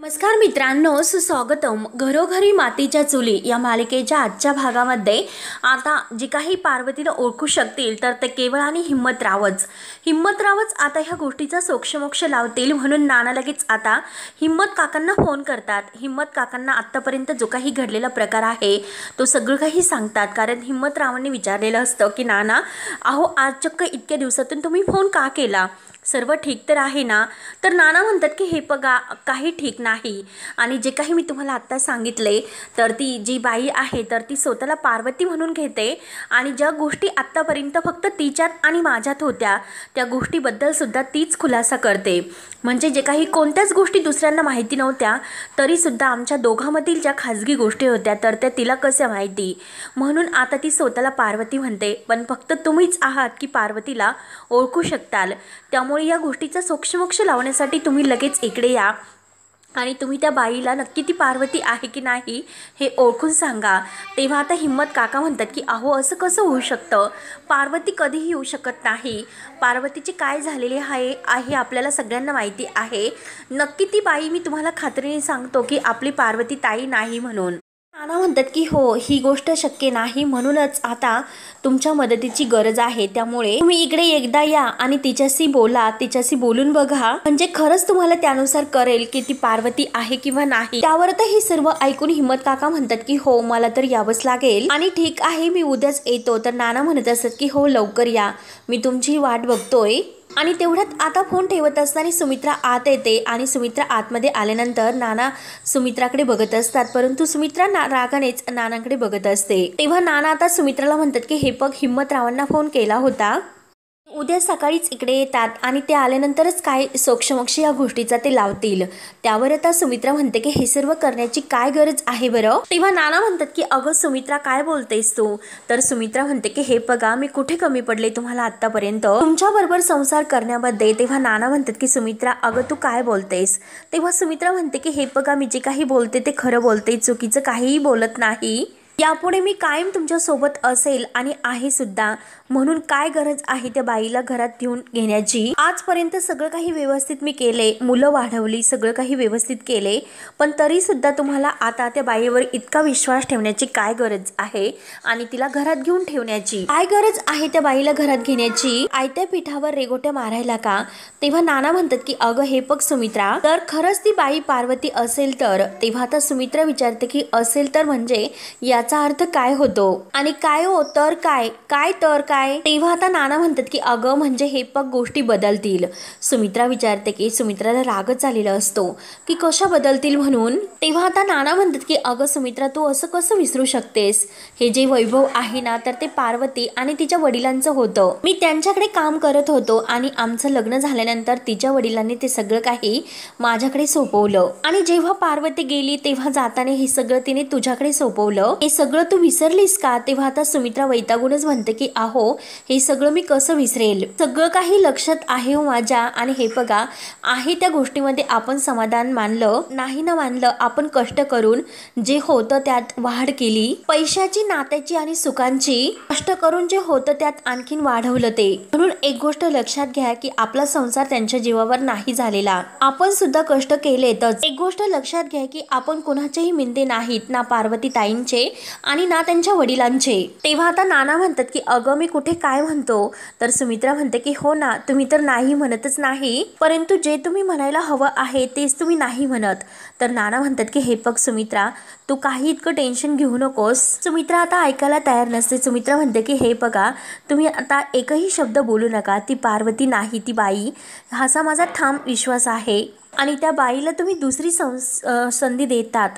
नमस्कार मित्रांनो, सुस्वागतम. घरोघरी मातीच्या चुली या मालिकेच्या आजच्या भागामध्ये आता जे काही पार्वतीला ओळखू शकतील तर ते केवळ आणि हिम्मतरावच आता ह्या गोष्टीचा सोक्षमोक्ष लावतील. म्हणून नाना लगेच आता हिम्मत काकांना फोन करतात. हिम्मत काकांना आत्तापर्यंत जो काही घडलेला प्रकार आहे तो सगळं काही सांगतात. कारण हिम्मतरावांनी विचारलेलं असतं की नाना, अहो आज चक्क इतक्या दिवसातून तुम्ही फोन का केला, सर्व ठीक तर आहे ना? तर नाना म्हणतात की हे बघा, काही ठीक नाही. आणि जे काही मी तुम्हाला आत्ता सांगितले तर ती जी बाई आहे तर ती स्वतःला पार्वती म्हणून घेते आणि ज्या गोष्टी आत्तापर्यंत फक्त तिच्यात आणि माझ्यात होत्या त्या गोष्टीबद्दल सुद्धा तीच खुलासा करते. म्हणजे जे काही कोणत्याच गोष्टी दुसऱ्यांना माहिती नव्हत्या तरीसुद्धा आमच्या दोघांमधील ज्या खाजगी गोष्टी होत्या तर त्या तिला कशा माहिती, म्हणून आता ती स्वतःला पार्वती म्हणते. पण फक्त तुम्हीच आहात की पार्वतीला ओळखू शकताल. त्यामुळे या गोष्टीचा सोक्षमोक्ष लावण्यासाठी तुम्ही लगेच इकडे या आणि तुम्ही त्या बाईला नक्की ती पार्वती आहे की नाही हे ओळखून सांगा. तेव्हा आता हिम्मत काका म्हणतात की अहो असं कसं होऊ शकतं, पार्वती कधीही येऊ शकत नाही. पार्वतीचे काय झालेले आहे आपल्याला सगळ्यांना माहिती आहे. नक्की ती बाई, मी तुम्हाला खात्रीने सांगतो की आपली पार्वती ताई नाही म्हणून. नाना म्हणतात की हो, ही गोष्ट शक्य नाही, म्हणूनच आता तुमच्या मदतीची गरज आहे. त्यामुळे तुम्ही इकडे एकदा या आणि तिच्याशी बोला, तिच्याशी बोलून बघा, म्हणजे खरंच तुम्हाला त्यानुसार कळेल की ती पार्वती आहे किंवा नाही. त्यावर आता हे सर्व ऐकून हिम्मत काका म्हणतात की हो, मला तर यावंच लागेल आणि ठीक आहे, मी उद्याच येतो. तर नाना म्हणत असतात की हो, लवकर या, मी तुमची वाट बघतोय. आणि तेवढ्यात आता फोन ठेवत असताना सुमित्रा आत येते आणि सुमित्रा आतमध्ये आल्यानंतर नाना सुमित्राकडे बघत असतात, परंतु सुमित्रा रागानेच नानांकडे बघत असते. तेव्हा नाना आता सुमित्राला म्हणतात की हे बघ, हिम्मतरावांना फोन केला होता, उद्या सकाळीच इकडे येतात आणि ते आल्यानंतरच काय सोक्षमोक्ष या गोष्टीचा ते लावतील. त्यावर आता सुमित्रा म्हणते की हे सर्व करण्याची काय गरज आहे बरं? तेव्हा नाना म्हणतात की अगं सुमित्रा, काय बोलतेस तू? तर सुमित्रा म्हणते की हे बघा, मी कुठे कमी पडले तुम्हाला आतापर्यंत तुमच्या बरोबर संसार करण्यामध्ये. तेव्हा नाना म्हणतात की सुमित्रा, अगं तू काय बोलतेस? तेव्हा सुमित्रा म्हणते की हे बघा, मी जे काही बोलते ते खरं बोलते, चुकीचं काहीही बोलत नाही. यापुढे मी कायम तुमच्या सोबत असेल आणि आहे सुद्धा. म्हणून काय गरज आहे त्या बाईला घरात घेऊन घेण्याची? आजपर्यंत सगळं काही व्यवस्थित मी केले, मुलं वाढवली, सगळं काही व्यवस्थित केले, पण तरी सुद्धा तुम्हाला आता त्या बाईवर इतका विश्वास ठेवण्याची काय गरज आहे आणि तिला घरात घेऊन ठेवण्याची काय गरज आहे? त्या बाईला घरात घेण्याची आयत्या पिठावर रेगोट्या मारायला का? तेव्हा नाना म्हणतात की अगं हे बघ सुमित्रा, तर खरंच ती बाई पार्वती असेल तर. तेव्हा आता सुमित्रा विचारते की असेल तर म्हणजे याचा अर्थ काय होतो आणि काय हो तर काय, काय तर काय? तेव्हा आता नाना म्हणतात की अगं म्हणजे हे पग गोष्टी बदलतील. सुमित्रा विचारते की सुमित्राला रागच आलेला असतो की कशा बदलतील म्हणून. तेव्हा आता नाना म्हणतात की अगं सुमित्रा, तू असं कसं विसरू शकतेस? हे जे वैभव आहे ना तर ते पार्वती आणि तिच्या वडिलांचं होतं. मी त्यांच्याकडे काम करत होतो आणि आमचं लग्न झाल्यानंतर तिच्या वडिलांनी ते सगळं काही माझ्याकडे सोपवलं आणि जेव्हा पार्वती गेली तेव्हा जाताना हे सगळं तिने तुझ्याकडे सोपवलं. हे सगळं तू विसरलीस का? तेव्हा आता सुमित्रा वैतागूनच म्हणते की अहो हे सगळं मी कसं विसरेल, सगळं काही लक्षात आहे हो माझ्या. आणि हे बघा, आहे त्या गोष्टीमध्ये आपण समाधान मानलं नाही ना मानलं, आपण कष्ट करून जे होतं त्यात वाढ केली, पैशाची, नात्याची आणि सुखांची, कष्ट करून जे होतं त्यात आणखीन वाढवलं ते. म्हणून एक गोष्ट लक्षात घ्या की आपला संसार त्यांच्या जीवावर नाही झालेला, आपण सुद्धा कष्ट केलेतच. एक गोष्ट लक्षात घ्या की आपण कोणाचेही मिंदे नाहीत, ना पार्वती ताईंचे आणि ना त्यांच्या वडिलांचे. तेव्हा आता नाना म्हणतात की अगं मी कुठे काय म्हणतो? तर सुमित्रा म्हणते की हो ना, तुम्ही तर नाही म्हणतच नाही, परंतु जे तुम्ही म्हणायला हवं आहे तेच तुम्ही नाही म्हणत. तर नाना म्हणतात की हे बघ सुमित्रा, तू काही इतकं टेन्शन घेऊ नकोस. सुमित्रा आता ऐकायला तयार नसते. सुमित्रा म्हणते की हे बघा, तुम्ही आता एकही शब्द बोलू नका, ती पार्वती नाही ती बाई, असा माझा ठाम विश्वास आहे. आणि त्या बाईला तुम्ही दुसरी संधी देतात,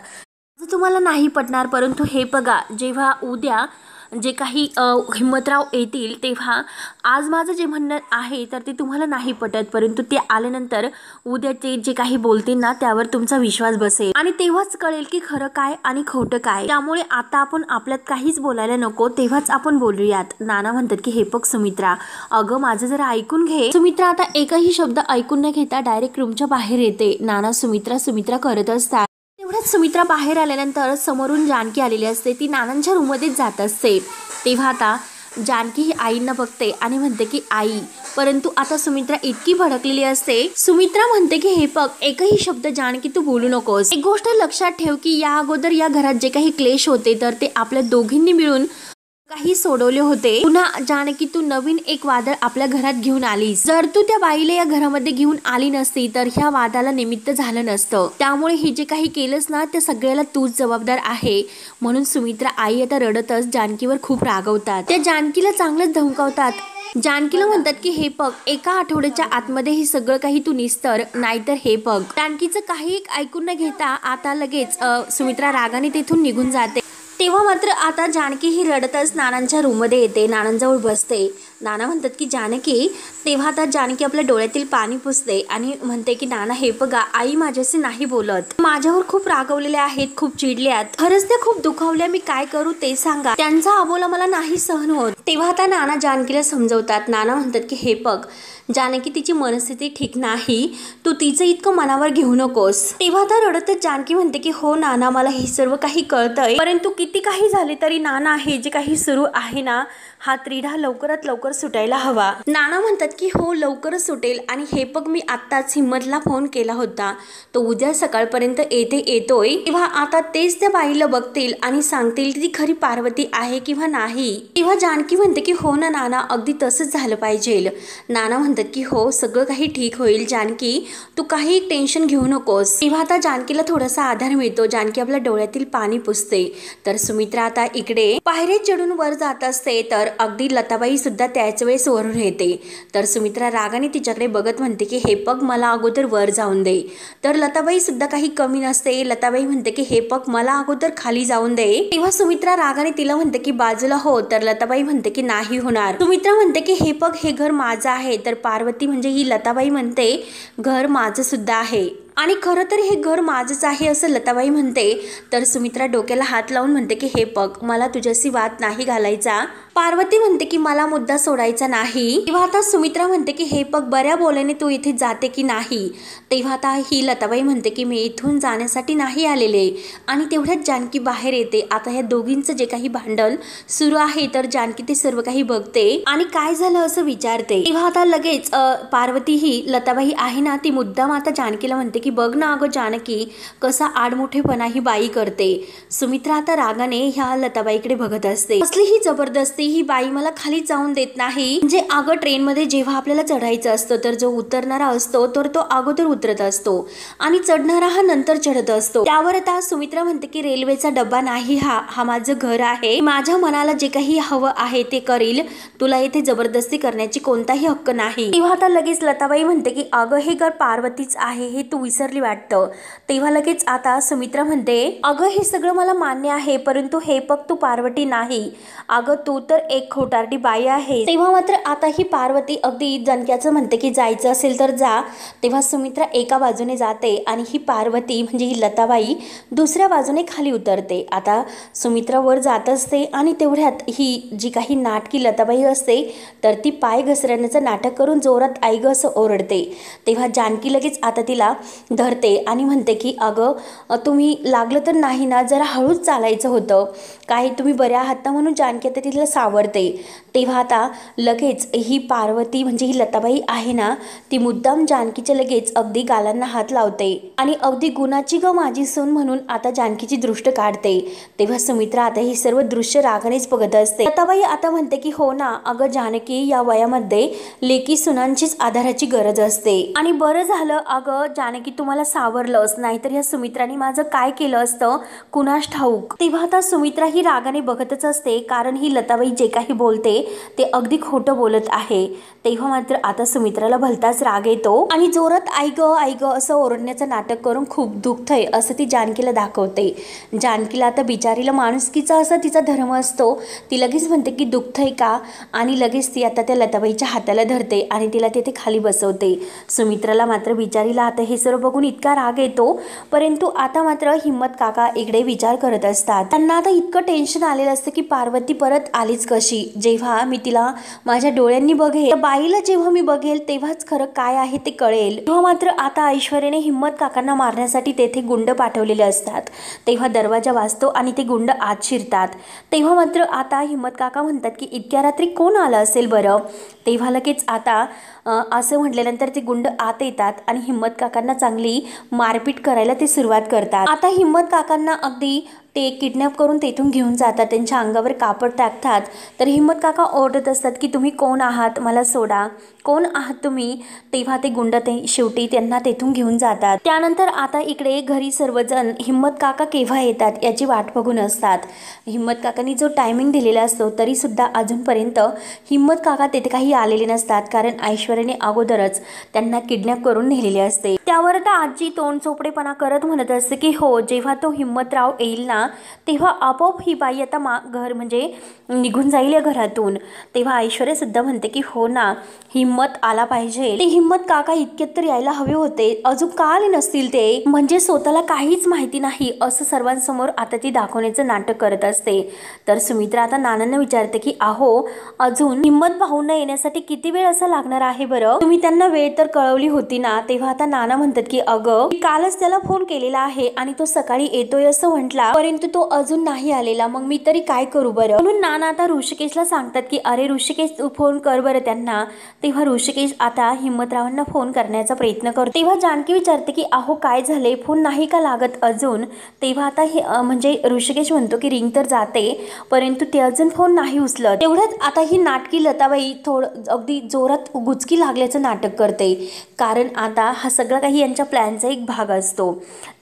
तुम्हाला नाही पटणार. परंतु हे बघा, जेव्हा उद्या जे काही हिम्मतराव येतील तेव्हा आज माझं जे म्हणणं आहे तर ते तुम्हाला नाही पटत, परंतु ते आल्यानंतर उद्या ते जे काही बोलतील ना त्यावर तुमचा विश्वास बसेल आणि तेव्हाच कळेल की खरं काय आणि खोटं काय. त्यामुळे आता आपण आपल्यात काहीच बोलायला नको, तेव्हाच आपण बोलूयात. नाना म्हणतात की हे बघ सुमित्रा, अगं माझं जरा ऐकून घे. सुमित्रा आता एकही शब्द ऐकून न घेता डायरेक्ट रूमच्या बाहेर येते. नाना सुमित्रा करत असतात. तेवढ्यात सुमित्रा बाहेर आल्यानंतर समोरून जानकी आलेली असते. ती नानांच्या रूममध्ये जात असते. तेव्हा आता जानकी ही आईंना बघते आणि म्हणते की आई, परंतु आता सुमित्रा इतकी भडकलेली असते। सुमित्रा म्हणते की हे बघ, एकही शब्द जानकी तू बोलू नकोस। एक गोष्ट लक्षात ठेव की या अगोदर या घरात जे काही क्लेश होते तर ते आपल्या दोघींनी मिळून काही सोडवले होते। पुन्हा जानकी तू नवीन एक वादळ आपल्या घरात घेऊन आलीस। जर तू त्या बाईला या घरामध्ये घेऊन आली नसती तर ह्या वादाला निमित्त झालं नसतं। त्यामुळे हे जे काही केलंस ना त्या सगळ्याला तूच जबाबदार आहे। म्हणून सुमित्रा आई आता रडतच जानकीवर खूप रागवतात। त्या जानकीला चांगलंच धमकावतात। जानकीला म्हणतात की हे बघ, एका आठवड्याच्या आतमध्ये हे सगळं काही तू निस्तर, नाहीतर हे बघ। जानकीचं काही एक ऐकून न घेता आता लगेच सुमित्रा रागाने तिथून निघून जाते। तेव्हा मात्र आता जानकी ही रडतच नानांच्या रूममध्ये येते, नानांजवळ बसते। नाना म्हणतात की जानकी, तेव्हा आता जानकी आपल्या डोळ्यातील पाणी पुसते आणि म्हणते की नाना हे बघा, आई माझ्याशी नाही बोलत, माझ्यावर खूप रागवलेल्या आहेत, खूप चिडल्यात, खरंच त्या खूप दुखावल्या, मी काय करू ते सांगा, त्यांचा अबोला मला नाही सहन होत। तेव्हा आता नाना जानकीला समजवतात। नाना म्हणतात की हे बघ जानकी, तिची मनस्थिती ठीक नाही, तू तिचं इतकं मनावर घेऊ नकोस। तेव्हा आता रडतच जानकी म्हणते की हो नाना, मला हे सर्व काही कळतंय, परंतु किती काही झाले तरी नाना हे जे काही सुरू आहे ना हा त्रिढा लवकरात लवकर सुटायला हवा। नाना म्हणतात की हो लवकरच सुटेल, आणि हे बघ मी आत्ताच हिम्मतला फोन केला होता, तो उद्या सकाळपर्यंत येतोय। तेव्हा आता तेच त्या बाईला बघतील आणि सांगतील ती खरी पार्वती आहे किंवा नाही। तेव्हा जानकी म्हणते की हो ना नाना, अगदी तसंच झालं पाहिजे। नाना म्हणतात की हो सगळं काही ठीक होईल जानकी, तू काही टेन्शन घेऊ नकोस। तेव्हा आता जानकीला थोडासा आधार मिळतो। जानकी आपल्या डोळ्यातील पाणी पुसते। तर सुमित्रा आता इकडे पायऱ्या चढून वर जात असते तर अगदी लताबाई सुद्धा त्याच वेळेस वरून येते। तर सुमित्रा रागाने तिच्याकडे बघत म्हणते की हे बघ, मला अगोदर वर जाऊन दे। तर लताबाई सुद्धा काही कमी नसते। लताबाई म्हणते की हे बघ, मला अगोदर खाली जाऊन दे। तेव्हा सुमित्रा रागाने तिला म्हणते की बाजूला हो। तर लताबाई म्हणते की नाही होणार। सुमित्रा म्हणते की हे बघ, हे घर माझं आहे। तर पार्वती म्हणजे ही लताबाई म्हणते घर माझं सुद्धा आहे, आणि खरं तर हे घर माझंच आहे असं लताबाई म्हणते। तर सुमित्रा डोक्याला हात लावून म्हणते की हे बघ, मला तुझ्याशी वाद नाही घालायचा। पार्वती म्हणते की मला मुद्दा सोडायचा नाही। तेव्हा आता सुमित्रा म्हणते की हे बघ, बऱ्या बोलाने तू इथे जाते की नाही। तेव्हा आता ही लताबाई म्हणते की मी इथून जाण्यासाठी नाही आलेले, आणि तेवढ्यात जानकी बाहेर येते। आता ह्या दोघींचं जे काही भांडण सुरू आहे तर जानकी ते सर्व काही बघते आणि काय झालं असं विचारते। तेव्हा आता लगेच पार्वती ही लताबाई आहे ना ती मुद्दाम आता जानकीला म्हणते की बघ ना अगं जानकी, कसा आडमुठेपणा ही बाई करते। सुमित्रा आता रागाने ह्या लताबाईकडे बघत असते। असली ही जबरदस्ती, ही बाई मला खाली जाऊन देत नाही। म्हणजे अगं ट्रेनमध्ये जेव्हा आपल्याला चढायचं असतं तर जो उतरणारा असतो तर तो अगोदर उतरत असतो आणि चढणारा हा नंतर चढत असतो। त्यावर आता सुमित्रा म्हणते की रेल्वेचा डब्बा नाही हा माझं घर आहे, माझ्या मनाला जे काही हवं आहे ते करील, तुला इथे जबरदस्ती करण्याची कोणताही हक्क नाही। तेव्हा आता लगेच लताबाई म्हणते की अगं हे घर पार्वतीच आहे, हे तू विसरली वाटतं। तेव्हा लगेच आता सुमित्रा म्हणते अगं हे सगळं मला मान्य आहे, परंतु हे बघ तू पार्वती नाही, अगं तू तर एक खोटारडी बाई आहे। तेव्हा मात्र आता ही पार्वती अगदी जनक्याचं म्हणते की जायचं असेल तर जा। तेव्हा सुमित्रा एका बाजूने जाते आणि ही पार्वती म्हणजे ही लताबाई दुसऱ्या बाजूने खाली उतरते। आता सुमित्रा वर जात असते आणि तेवढ्यात ही जी काही नाटकी लताबाई असते तर ती पाय घसरण्याचं नाटक करून जोरात आई ग असं ओरडते। तेव्हा जानकी लगेच आता तिला धरते आणि म्हणते की अगं तुम्ही लागलं तर नाही ना, जरा हळूच चालायचं होतं, काही तुम्ही बऱ्या आहात ना, म्हणून जानकी आता तिला सावरते। तेव्हा आता लगेच ही पार्वती म्हणजे ही लताबाई आहे ना ती मुद्दाम जानकीच्या लगेच अगदी गालांना हात लावते आणि अगदी गुणाची ग माझी सून म्हणून आता जानकीची दृष्ट काढते। तेव्हा सुमित्रा आता हे सर्व दृश्य रागानेच बघत असते। लताबाई आता म्हणते की हो ना अगं जानकी, या वयामध्ये लेकी सुनांचीच आधाराची गरज असते, आणि बरं झालं अगं जानकी तुम्हाला सावरलंच, नाहीतर या सुमित्राने माझं काय केलं असतं कुणास ठाऊक। तेव्हा आता सुमित्रा ही रागाने बघतच असते, कारण ही लताबाई जे काही बोलते ते अगदी खोटं बोलत आहे। तेव्हा मात्र आता सुमित्राला भलताच राग येतो आणि जोरात आई ग असं ओरडण्याचं नाटक करून खूप दुखतंय असं ती जानकीला दाखवते। जानकीला आता बिचारीला माणुसकीचा असा तिचा धर्म असतो, ती लगेच म्हणते की दुखतंय का, आणि लगेच ती आता त्या लताबाईच्या हाताला धरते आणि तिला तिथे खाली बसवते। सुमित्राला मात्र बिचारीला आता हे सर्व बघून इतका राग येतो, परंतु आता मात्र हिम्मत काका इकडे विचार करत असतात. त्यांना आता इतकं टेन्शन आलेलं असतं की पार्वती परत आलीच कशी. जेव्हा मी तिला माझ्या डोळ्यांनी बघेल, त्या बाईला जेव्हा मी बघेल तेव्हाच खरं काय आहे ते कळेल. तेव्हा मात्र आता ऐश्वर्याने हिम्मत काकांना मारण्यासाठी तेथे गुंड पाठवलेले असतात. तेव्हा दरवाजा वाजतो आणि ते गुंड आत शिरतात. तेव्हा मात्र आता हिम्मत काका म्हणतात की इतक्या रात्री कोण आलं असेल बरं. तेव्हा लगेच आता असं म्हटल्यानंतर ते गुंड आत येतात आणि हिम्मत काकांना चांगली मारपीट करायला ते सुरुवात करतात. आता हिम्मत काकांना अगदी ते किडनॅप करून तेथून घेऊन जातात, त्यांच्या अंगावर कापड टाकतात. तर हिम्मत काका ओरडत असतात की तुम्ही कोण आहात, मला सोडा, कोण आहात तुम्ही. तेव्हा ते गुंड ते शेवटी त्यांना तेथून घेऊन जातात. त्यानंतर आता इकडे घरी सर्वजण हिम्मत काका केव्हा येतात याची वाट बघून असतात. हिम्मत काकांनी जो टायमिंग दिलेला असतो तरी सुद्धा अजूनपर्यंत हिम्मत काका तेथे काही आलेले नसतात, कारण ऐश्वर्याने अगोदरच त्यांना किडनॅप करून नेलेले असते. त्यावर आता आजी तोंड चोपडेपणा करत म्हणत असते की हो, जेव्हा तो हिम्मतराव येईल ना तेव्हा आपोआप ही बाई आता घर म्हणजे निघून जाईल या घरातून. तेव्हा ऐश्वर्या सुद्धा म्हणते की हो ना, हिम्मत आला पाहिजे. ते हिम्मत काका इतक्यात तर यायला हवे होते, अजून का आले नसतील ते, म्हणजे स्वतःला काहीच माहिती नाही असं सर्वांसमोर आता ती दाखवण्याचं नाटक करत असते. तर सुमित्रा आता नानांना विचारते की अहो, अजून हिम्मत भाऊंना येण्यासाठी किती वेळ असा लागणार आहे बरं, तुम्ही त्यांना वेळ तर कळवली होती ना. तेव्हा आता नाना म्हणतात की अगं, मी कालच त्याला फोन केलेला आहे आणि तो सकाळी येतोय असं म्हटला, परंतु तो अजून नाही आलेला, मग मी तरी काय करू बरं. म्हणून नाना आता ऋषिकेशला सांगतात की अरे ऋषिकेश, तू फोन कर बरं त्यांना. तेव्हा ऋषिकेश आता हिम्मतरावांना फोन करण्याचा प्रयत्न करतो. तेव्हा जानकी विचारते की अहो काय झाले, फोन नाही का लागत अजून. तेव्हा आता म्हणजे ऋषिकेश म्हणतो की रिंग तर जाते, परंतु ते अजून फोन नाही उचलत. तेवढ्यात आता ही नाटकी लताबाई अगदी जोरात गुचकी लागल्याचं नाटक करते, कारण आता हा सगळा काही यांच्या प्लॅनचा एक भाग असतो.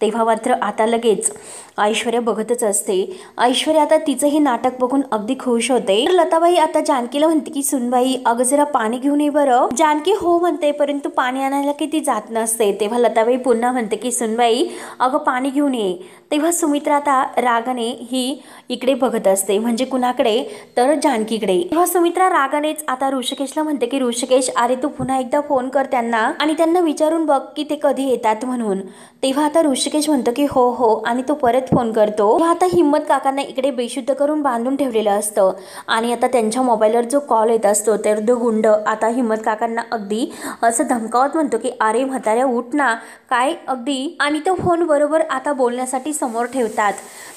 तेव्हा मात्र आता लगेच ऐश्वर्या बघतच असते. ऐश्वर्या आता तिचं हे नाटक बघून अगदी खुश होते. तर लताबाई आता जानकीला म्हणते की सुनबाई, अगं जरा पाणी घेऊन ये बरं. जानकी हो म्हणते, परंतु पाणी आणायला किती जात नसते. तेव्हा लताबाई पुन्हा म्हणते की सुनबाई, अगं पाणी घेऊन ये. तेव्हा सुमित्रा आता रागाने ही इकडे बघत असते, म्हणजे कुणाकडे, तर जानकीकडे. तेव्हा सुमित्रा रागानेच आता ऋषिकेशला म्हणते की ऋषिकेश, अरे तू पुन्हा एकदा फोन कर त्यांना आणि त्यांना विचारून बघ की ते कधी येतात म्हणून. तेव्हा आता ऋषिकेश म्हणतो की हो हो, आणि तो परत फोन करतो. तेव्हा आता हिम्मत काकांना इकडे बेशुद्ध करून बांधून ठेवलेलं असतं आणि आता त्यांच्या मोबाईलवर जो कॉल येत असतो तर तो गुंड आता हिम्मत काकांना अगदी असं धमकावत म्हणतो की अरे म्हाताऱ्या उठ ना, काय अगदी, आणि तो फोन बरोबर आता बोलण्यासाठी समोर ठेवतात.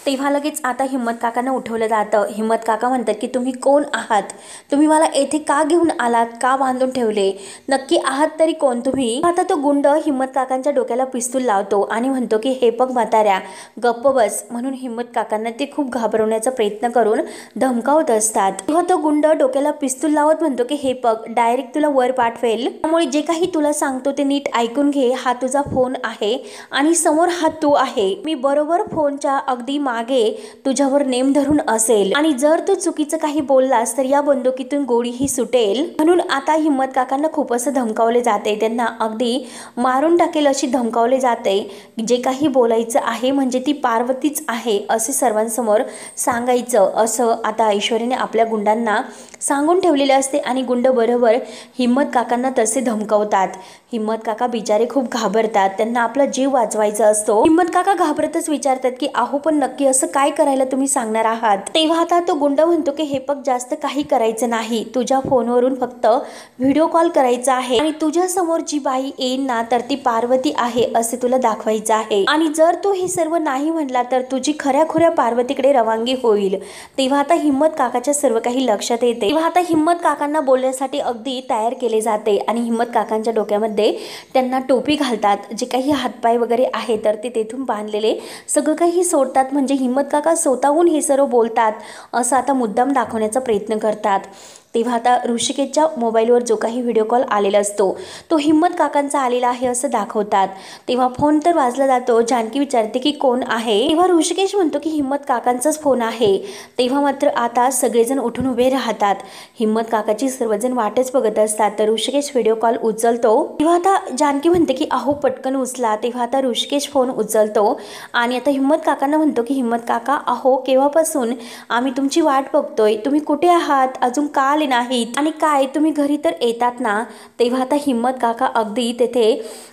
तेव्हा लगेच आता हिम्मत काकांना उठवलं जातं. हिम्मत काका म्हणतात की तुम्ही कोण आहात, तुम्ही मला येथे का घेऊन आलात, का बांधून ठेवले, नक्की आहात तरी कोण तुम्ही. आता तो गुंड हिम्मत काकांच्या डोक्याला पिस्तूल लावतो आणि म्हणतो की हे बघ म्हाताऱ्या, गप्प बस. म्हणून हिम्मत काकांना ते खूप घाबरवण्याचा प्रयत्न करून धमकावत असतात. तेव्हा तो गुंड डोक्याला पिस्तूल लावत म्हणतो की हे बघ, डायरेक्ट तुला वर पाठवेल, त्यामुळे जे काही तुला सांगतो ते नीट ऐकून घे. हा तुझा फोन आहे आणि समोर हा तू आहे, मी बरोबर फोनच्या अगदी मागे तुझ्यावर नेम धरून असेल आणि जर तू चुकीचं काही बोललास तर या बंदुकीतून गोळीही सुटेल. म्हणून आता हिम्मत काकांना खूप असं धमकावले जाते, त्यांना अगदी मारून टाकेल अशी धमकावले जाते. जे काही बोलायचं आहे म्हणजे ती पार्वतीच आहे असे सर्वांसमोर सांगायचं, असं आता ऐश्वर्याने आपल्या गुंडांना सांगून ठेवलेले असते आणि गुंड बरोबर हिम्मत काकांना तसे धमकावतात. हिम्मत काका बिचारे खूप घाबरतात, त्यांना आपला जीव वाचवायचा असतो. हिम्मत काका घाबरतच विचारतात की अहो पण नक्की असं काय करायला तुम्ही सांगणार आहात. तेव्हा आता तो गुंड म्हणतो की हे बघ, जास्त काही करायचं नाही, तुझ्या फोनवरून फक्त व्हिडिओ कॉल करायचा आहे आणि तुझ्या समोर जी बाई येईल ना तर ती पार्वती आहे असे तुला दाखवायचं आहे, आणि जर तू हे सर्व नाही म्हणला तर तुझी खऱ्या पार्वतीकडे रवानगी होईल. तेव्हा आता हिम्मत काकाच्या सर्व काही लक्षात येते. तेव्हा आता हिम्मत काकांना बोलण्यासाठी अगदी तयार केले जाते आणि हिम्मत काकांच्या डोक्यामध्ये त्यांना टोपी घालतात. जे काही हातपाय वगैरे आहे तर ते तेथून बांधलेले सगळं काही सोडतात, म्हणजे हिम्मत काका स्वतःहून हे सर्व बोलतात असं आता मुद्दाम दाखवण्याचा प्रयत्न करतात. तेव्हा आता ऋषिकेशच्या मोबाईलवर जो काही व्हिडिओ कॉल आलेला असतो तो हिम्मत काकांचा आलेला आहे असं दाखवतात. तेव्हा फोन तर वाजला जातो. जानकी विचारते की कोण आहे. तेव्हा ऋषिकेश म्हणतो की हिम्मत काकांचाच फोन आहे. तेव्हा मात्र आता सगळेजण उठून उभे राहतात. हिम्मत काकाची सर्वजण वाटच बघत असतात. तर ऋषिकेश व्हिडिओ कॉल उचलतो. तेव्हा आता जानकी म्हणते की अहो पटकन उचला. तेव्हा आता ऋषिकेश फोन उचलतो आणि आता हिम्मत काकांना म्हणतो की हिम्मत काका, अहो केव्हापासून आम्ही तुमची वाट बघतोय, तुम्ही कुठे आहात, अजून का आले नाहीत आणि काय तुम्ही घरी तर येतात ना. तेव्हा आता हिम्मत काका अगदी तेथे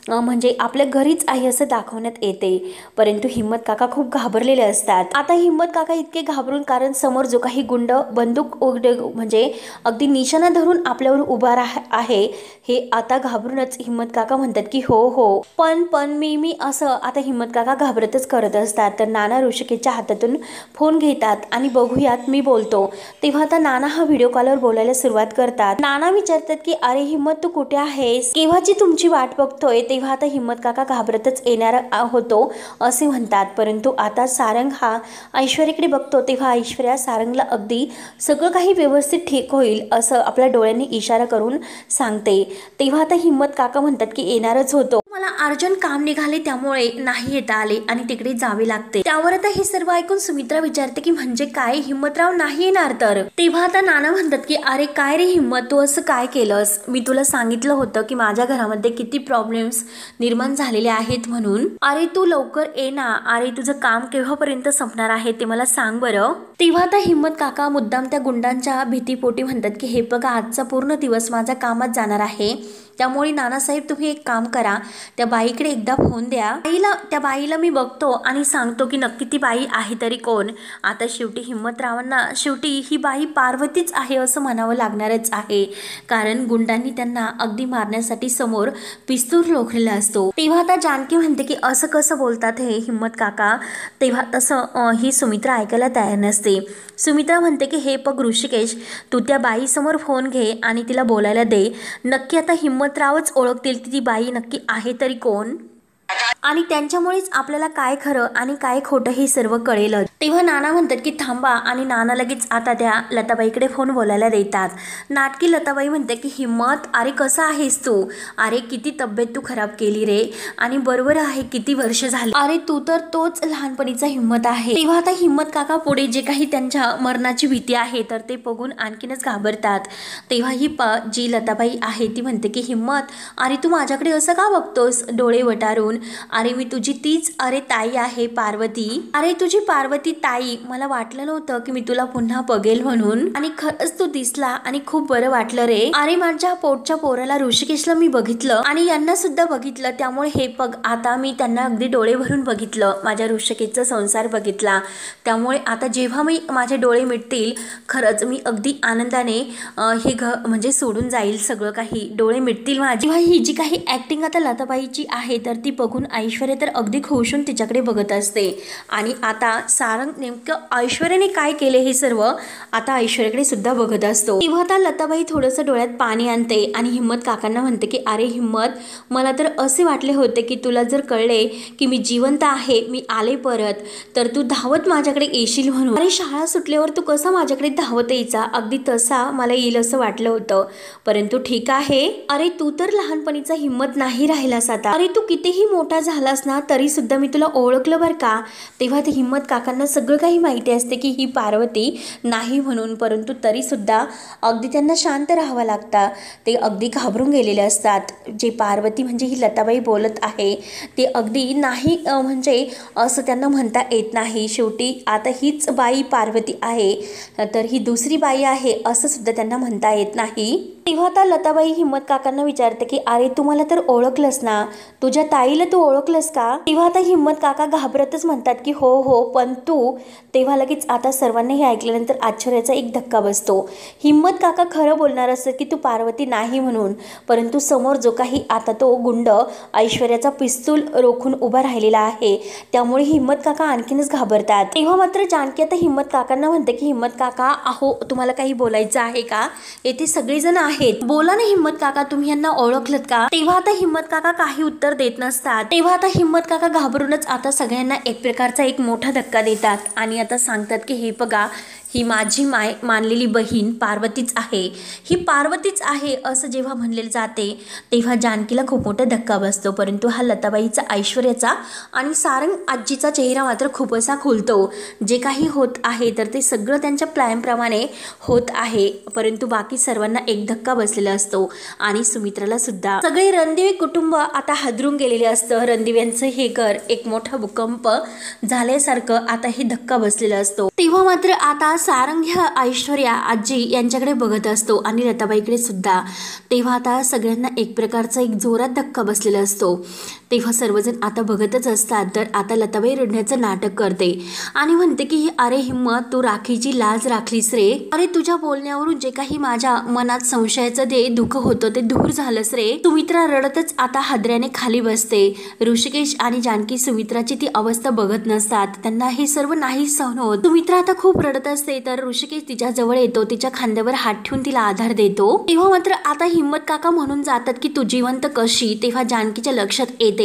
म्हणजे आपल्या घरीच आहे असं दाखवण्यात येते, परंतु हिम्मत काका खूप घाबरलेले असतात. आता हिम्मत काका इतके घाबरून, कारण समोर जो काही गुंड बंदूक म्हणजे अगदी निशाणा धरून आपल्यावर उभा आहे, हे आता घाबरूनच हिम्मत काका म्हणतात की हो हो पण मी असं. आता हिम्मत काका घाबरतच करत असतात. तर नाना ऋषिकेशच्या हातातून फोन घेतात आणि बघूयात मी बोलतो. तेव्हा आता नाना हा व्हिडिओ कॉलवर बोलायला सुरुवात करतात. नाना विचारतात की अरे हिम्मत तू कुठे आहेस, केव्हाची तुमची वाट बघतोय. तेव्हा आता हिम्मत काका घाबरतच येणार होतो असे म्हणतात. परंतु आता सारंग हा ऐश्वर्याकडे बघतो. तेव्हा ऐश्वर्या सारंगला अगदी सगळं काही व्यवस्थित ठीक होईल असं आपल्या डोळ्यांनी इशारा करून सांगते. तेव्हा आता हिम्मत काका म्हणतात की येणारच होतो, मला अर्जंट काम निघाले त्यामुळे नाही येता आले आणि तिकडे जावे लागते. त्यावर आता हे सर्व ऐकून सुमित्रा विचारते की म्हणजे काय, हिम्मतराव नाही येणार तर. तेव्हा आता नाना म्हणतात की अरे काय रे हिम्मत, तू असं काय केलंस. मी तुला सांगितलं होतं की माझ्या घरामध्ये किती प्रॉब्लेम्स निर्माण झालेले आहेत म्हणून. अरे तू लवकर ये ना. अरे तुझं काम केव्हापर्यंत संपणार आहे ते मला सांग बरं. तेव्हा आता हिम्मत काका मुद्दाम त्या गुंडांच्या भीतीपोटी म्हणतात की हे बघा आजचा पूर्ण दिवस माझ्या कामात जाणार आहे, त्यामुळे नानासाहेब तुम्ही एक काम करा, त्या बाईकडे एकदा फोन द्या. त्या बाईला मी बघतो आणि सांगतो की नक्की ती बाई आहे तरी कोण. आता शेवटी हिम्मतरावांना शेवटी ही बाई पार्वतीच आहे असं म्हणावं लागणारच आहे, कारण गुंडांनी त्यांना अगदी मारण्यासाठी समोर पिस्तूल रोखलेला असतो. तेव्हा आता जानकी म्हणते की असं कसं बोलतात हे हिम्मत काका. तेव्हा तसं ही सुमित्रा ऐकायला तयार नसते. सुमित्रा म्हणते की हे बघ ऋषिकेश, तू त्या बाईसमोर फोन घे आणि तिला बोलायला दे. नक्की आता हिम्मतरावच ओळखतील की ती बाई नक्की आहे तरी कोण, आणि त्यांच्यामुळेच आपल्याला काय खरं आणि काय खोटं हे सर्व कळेल. तेव्हा नाना म्हणतात की थांबा, आणि नाना लगेच आता त्या लताबाईकडे फोन बोलायला देतात. नाटकी लताबाई म्हणते की हिम्मत अरे कसं आहेस तू, अरे किती तब्येत तू खराब केली रे, आणि बरोबर आहे किती वर्ष झाली, अरे तू तर तोच लहानपणीचा हिम्मत आहे. तेव्हा आता हिम्मत काका पुढे जे काही त्यांच्या मरणाची भीती आहे तर ते बघून आणखीनच घाबरतात. तेव्हा ही जी लताबाई आहे ती म्हणते की हिम्मत अरे तू माझ्याकडे असं का बघतोस डोळे वटारून, अरे मी तुझी तीच अरे ताई आहे पार्वती, अरे तुझी पार्वती ताई. मला वाटलं नव्हतं की मी तुला पुन्हा बघेल म्हणून, आणि खरंच तू दिसला आणि खूप बरं वाटलं रे. अरे माझ्या पोटच्या पोराला ऋषिकेशला मी बघितलं आणि यांना सुद्धा बघितलं, त्यामुळे हे बघ आता मी त्यांना अगदी डोळे भरून बघितलं, माझ्या ऋषिकेशचा संसार बघितला. त्यामुळे आता जेव्हा मी माझे डोळे मिटतील खरंच मी अगदी आनंदाने हे म्हणजे सोडून जाईल सगळं काही, डोळे मिटतील माझी. ही जी काही ऍक्टिंग आता लताबाईची आहे तर ती बघून ऐश्वर्या तर अगदी खुश होऊन तिच्याकडे बघत असते. आणि आता सारंग नेमकं ऐश्वर्याने काय केले हे सर्व आता ऐश्वर्याकडे सुद्धा बघत असतो. तेव्हा आता लताबाई थोडंसं डोळ्यात पाणी आणते आणि हिम्मत काकांना म्हणते की अरे हिम्मत, मला तर असे वाटले होते की तुला जर कळले की मी जिवंत आहे, मी आले परत, तर तू धावत माझ्याकडे येशील म्हणून. अरे शाळा सुटल्यावर तू कसा माझ्याकडे धावत यायचा, अगदी तसा मला येईल असं वाटलं होतं, परंतु ठीक आहे. अरे तू तर लहानपणीचा हिम्मत नाही राहिलास आता, अरे तू कितीही मोठा झालास ना तरी सुद्धा मी तुला ओळखलं बरं का. तेव्हा ते हिम्मत काकांना सगळं काही माहिती असते की ही पार्वती नाही म्हणून, परंतु तरी सुद्धा अगदी त्यांना शांत राहावं लागतं. ते अगदी घाबरून गेलेले असतात. जे पार्वती म्हणजे ही लताबाई बोलत आहे ते अगदी नाही म्हणजे असं त्यांना म्हणता येत नाही. शेवटी आता हीच बाई पार्वती आहे तर ही दुसरी बाई आहे असं सुद्धा त्यांना म्हणता येत नाही. तेव्हा आता लताबाई हिम्मत काकांना विचारते की अरे तू मला तर ओळखलंस ना, तुझ्या ताईला तू ओळखलंस का. तेव्हा आता हिम्मत काका घाबरतच म्हणतात की हो हो पण तू. तेव्हा लगेच आता सर्वांनी हे ऐकल्यानंतर आश्चर्याचा एक धक्का बसतो. हिम्मत काका खरं बोलणार असत की तू पार्वती नाही म्हणून, परंतु समोर जो काही आता तो गुंड ऐश्वर्याचा पिस्तूल रोखून उभा राहिलेला आहे त्यामुळे हिम्मत काका आणखीनच घाबरतात. तेव्हा मात्र जानकी आता हिम्मत काकांना म्हणते की हिम्मत काका अहो तुम्हाला काही बोलायचं आहे का, येथे सगळेजण आहेत, बोला ना हिम्मत काका, तुम्ही यांना ओळखलत का. तेव्हा आता हिम्मत काका काही उत्तर देत नसतात. तेव्हा आता हिम्मत काका घाबरूनच आता सगळ्यांना एक प्रकारचा एक मोठा धक्का देतात आणि आता सांगतात की हे बघा ही माझी मानलेली बहीण पार्वतीच आहे, ही पार्वतीच आहे असं जेव्हा म्हणले जाते तेव्हा जानकीला खूप मोठा धक्का बसतो. परंतु हा लताबाईचा ऐश्वर्याचा आणि सारंग आजीचा चेहरा मात्र खूप असा खुलतो. जे काही होत आहे तर ते सगळं त्यांच्या प्लॅनप्रमाणे होत आहे, परंतु बाकी सर्वांना एक धक्का बसलेला असतो आणि सुमित्राला सुद्धा. सगळे रणदिवे कुटुंब आता हादरून गेलेले असतं. रणदिव्यांचं हे घर एक मोठा भूकंप झाल्यासारखं आता हे धक्का बसलेला असतो. तेव्हा मात्र आता सारंग ह्या ऐश्वर्या आजी यांच्याकडे बघत असतो आणि लताबाईकडे सुद्धा। तेव्हा आता सगळ्यांना एक प्रकारचा एक जोरात धक्का बसलेला असतो। तेव्हा सर्वजण आता बघतच असतात। तर आता लताबाई रडण्याचं नाटक करते आणि म्हणते की अरे हिम्मत, तू राखीची लाज राखलीस रे। अरे तुझ्या बोलण्यावरून जे काही माझ्या मनात संशयाचं जे दुःख होतं ते दूर झालंस रे। सुमित्रा रडतच आता हादऱ्याने खाली बसते। ऋषिकेश आणि जानकी सुमित्राची ती अवस्था बघत नसतात, त्यांना हे सर्व नाही सहन होत। सुमित्रा आता खूप रडत असते तर ऋषिकेश तिच्या जवळ येतो, तिच्या खांद्यावर हात ठेवून तिला आधार देतो। तेव्हा मात्र आता हिम्मत काका म्हणून जातात की तू जिवंत कशी। तेव्हा जानकीच्या लक्षात येते।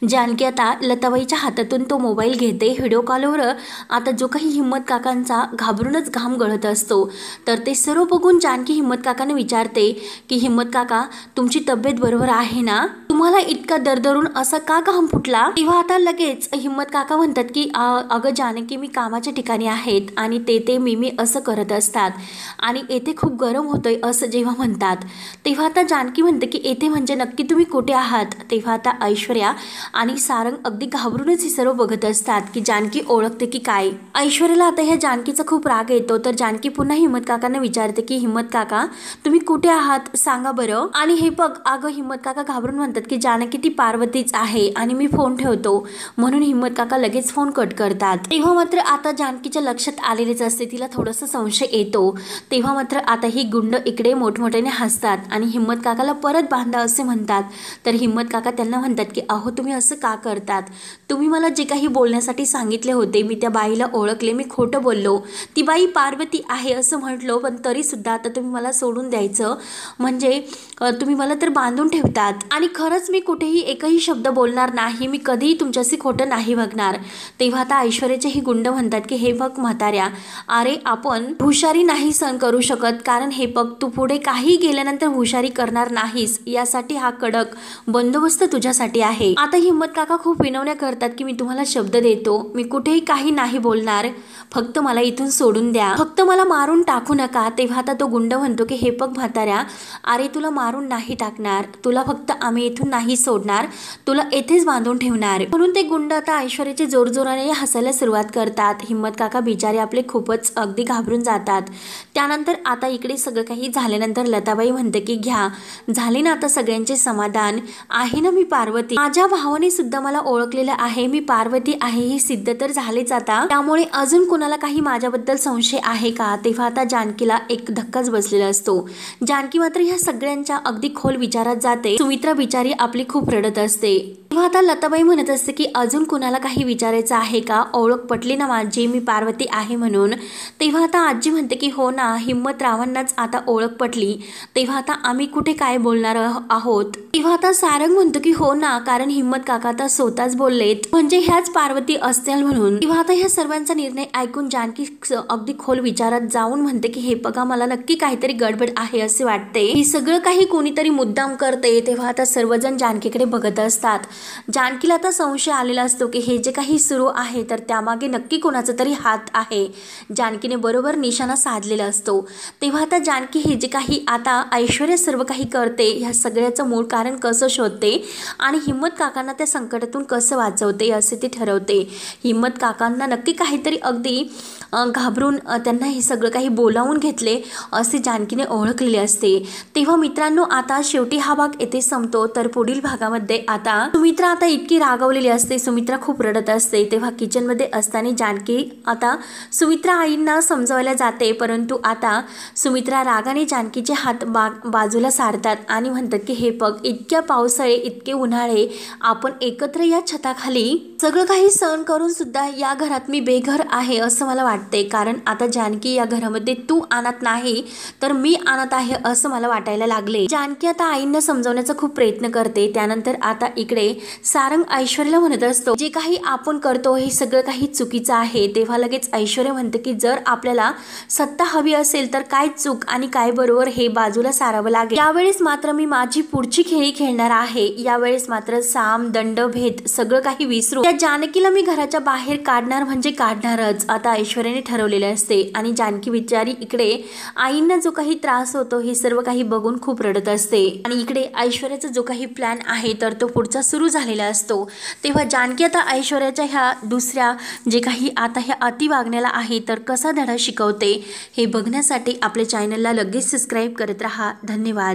जानकी आता लताबाईच्या हातातून तो मोबाईल घेते। व्हिडिओ कॉलवर आता जो काही हिम्मत काकांचा घाबरूनच घाम गळत असतो तर ते सर्व बघून जानकी हिम्मत काकांना विचारते की हिम्मत काका, तुमची तब्येत बरोबर आहे ना? तुम्हाला इतका दरदरून असा का घाम फुटला? तेव्हा आता लगेच हिम्मत काका म्हणतात की अगं जानकी, मी कामाच्या ठिकाणी आहेत आणि ते मी असं करत असतात आणि येथे खूप गरम होतंय असं जेव्हा म्हणतात तेव्हा आता जानकी म्हणते की येथे म्हणजे नक्की तुम्ही कुठे आहात? तेव्हा आता ऐश्वर्या आणि सारंग अगदी घाबरूनच हे सर्व बघत असतात की जानकी ओळखते की काय। ऐश्वर्याला आता ह्या जानकीचा खूप राग येतो तर जानकी पुन्हा हिम्मत काकांना विचारते की हिम्मत काका, तुम्ही कुठे आहात सांगा बरं। आणि हे बघ, अगं हिम्मत काका घाबरून म्हणतात की जानकी ती पार्वतीच आहे आणि मी फोन ठेवतो। म्हणून हिम्मत काका लगेच फोन कट करतात। तेव्हा मात्र आता जानकीच्या लक्षात आलेलेच असते, तिला थोडासा संशय येतो। तेव्हा मात्र आता ही गुंड इकडे मोठमोठ्याने हसतात आणि हिम्मत काकाला परत बांधा असे म्हणतात। तर हिम्मत काका त्यांना म्हणतात की अहो तुम्ही असं का करतात? तुम्ही मला जे काही बोलण्यासाठी सांगितले होते मी त्या बाईला ओळखले, मी खोटं बोललो, ती बाई पार्वती आहे असं म्हटलो, पण तरी सुद्धा आता तुम्ही मला सोडून द्यायचं म्हणजे तुम्ही मला तर बांधून ठेवतात। आणि खरंच मी कुठेही एकही शब्द बोलणार नाही, मी कधीही तुमच्याशी खोटं नाही वागणार। तेव्हा आता ऐश्वर्याचे ही गुंड म्हणतात की हे बघ म्हाताऱ्या, अरे आपण हुशारी नाही सहन करू शकत, कारण हे बघ तू पुढे काही गेल्यानंतर हुशारी करणार नाहीस, यासाठी हा कडक बंदोबस्त तुझ्यासाठी आहे। आता हिम्मत काका खूप विनवण्या करतात की मी तुम्हाला शब्द देतो, मी कुठेही काही नाही बोलणार, फक्त मला इथून सोडून द्या, फक्त मला मारून टाकू नका। तेव्हा आता तो गुंड म्हणतो की हे बघ म्हाताऱ्या, अरे तुला मारून नाही टाकणार, तुला फक्त आम्ही इथून नाही सोडणार, तुला येथेच बांधून ठेवणार। म्हणून ते गुंड आता ऐश्वर्याचे जोरजोराने हसायला सुरुवात करतात। हिम्मत काका बिचारे आपले खूपच अगदी घाबरून जातात। त्यानंतर आता इकडे सगळं काही झाल्यानंतर लताबाई म्हणते की घ्या, झाले ना आता सगळ्यांचे समाधान, आहे ना मी पार्वती, माझ्या भावाने सुद्धा मला ओळखलेलं आहे, मी पार्वती आहे हे सिद्ध तर झालेच आता, त्यामुळे अजून कुणाला काही माझ्याबद्दल संशय आहे का? तेव्हा आता जानकीला एक धक्काच बसलेला असतो। जानकी मात्र ह्या सगळ्यांच्या अगदी खोल विचारात जाते। सुमित्रा बिचारी आपली खूप रडत असते। तेव्हा आता लताबाई म्हणत असते की अजून कुणाला काही विचारायचं आहे का? ओळख पटली ना माझी, मी पार्वती आहे म्हणून? तेव्हा आता आजी म्हणते की हो ना, हिम्मत रावांनाच आता ओळख पटली, तेव्हा आता आम्ही कुठे काय बोलणार आहोत? तेव्हा आता सारंग म्हणतो की हो ना, कारण हिम्मत काका आता स्वतःच बोललेत म्हणजे ह्याच पार्वती असतील म्हणून। तेव्हा आता ह्या सर्वांचा निर्णय ऐकून जानकी अगदी खोल विचारात जाऊन म्हणते की हे बघा, मला नक्की काहीतरी गडबड आहे असे वाटते, हे सगळं काही कोणीतरी मुद्दाम करते। तेव्हा आता सर्वजण जानकीकडे बघत असतात। जानकीला आता संशय आलेला असतो की हे जे काही सुरू आहे तर त्यामागे नक्की कोणाचा तरी हात आहे। जानकीने बरोबर निशाणा साधलेला असतो। तेव्हा आता जानकी हे जे काही आता ऐश्वर्या सर्व काही करते ह्या सगळ्याचं मूळ कारण कसं शोधते आणि हिम्मत काकांना त्या संकटातून कसं वाचवते असे ते ठरवते। हिम्मत काकांना नक्की काहीतरी अगदी घाबरून त्यांना हे सगळं काही बोलावून घेतले असे जानकीने ओळखलेले असते। तेव्हा मित्रांनो, आता शेवटी हा भाग येथे संपतो। तर पुढील भागामध्ये आता सुमित्रा आता इतकी रागावलेली असते, सुमित्रा खूप रडत असते। तेव्हा किचनमध्ये असताना जानकी आता सुमित्रा आईंना समजावायला जाते, परंतु आता सुमित्रा रागाने जानकीचे हात बाजूला सारतात आणि म्हणतात की हे बघ, इतक्या पावसाळे इतके उन्हाळे आपण एकत्र या छताखाली सगळं काही सहन करून सुद्धा या घरात मी बेघर आहे असं मला वाटते, कारण आता जानकी या घरामध्ये तू आणत नाही तर मी आणत आहे असं मला वाटायला लागले। जानकी आता आईंना समजावण्याचा खूप प्रयत्न करते। त्यानंतर आता इकडे सारंग ऐश्वर्याला म्हणत असतो जे काही आपण करतो हे सगळं काही चुकीचं आहे। तेव्हा लगेच ऐश्वर्या म्हणते की जर आपल्याला सत्ता हवी असेल तर काय चूक आणि काय बरोबर हे बाजूला सारावं लागेल। यावेळेस मात्र मी माझी पुढची खेळी खेळणार आहे, यावेळेस मात्र साम दंड भेद सगळं काही विसरून त्या जानकीला मी घराच्या बाहेर काढणार म्हणजे काढणारच आता ऐश्वर्याने ठरवलेले असते। आणि जानकी बिचारी इकडे आईंना जो काही त्रास होतो हे सर्व काही बघून खूप रडत असते आणि इकडे ऐश्वर्याचा जो काही प्लॅन आहे तर तो पुढचा सुरू झालेला असतो। तेव्हा जानकी आता ऐश्वर्याच्या ह्या दुसऱ्या जे काही आता ह्या अति वागण्याला आहे तर कसा धडा शिकवते हे बघण्यासाठी आपल्या चॅनलला लगेच सबस्क्राईब करत राहा। धन्यवाद।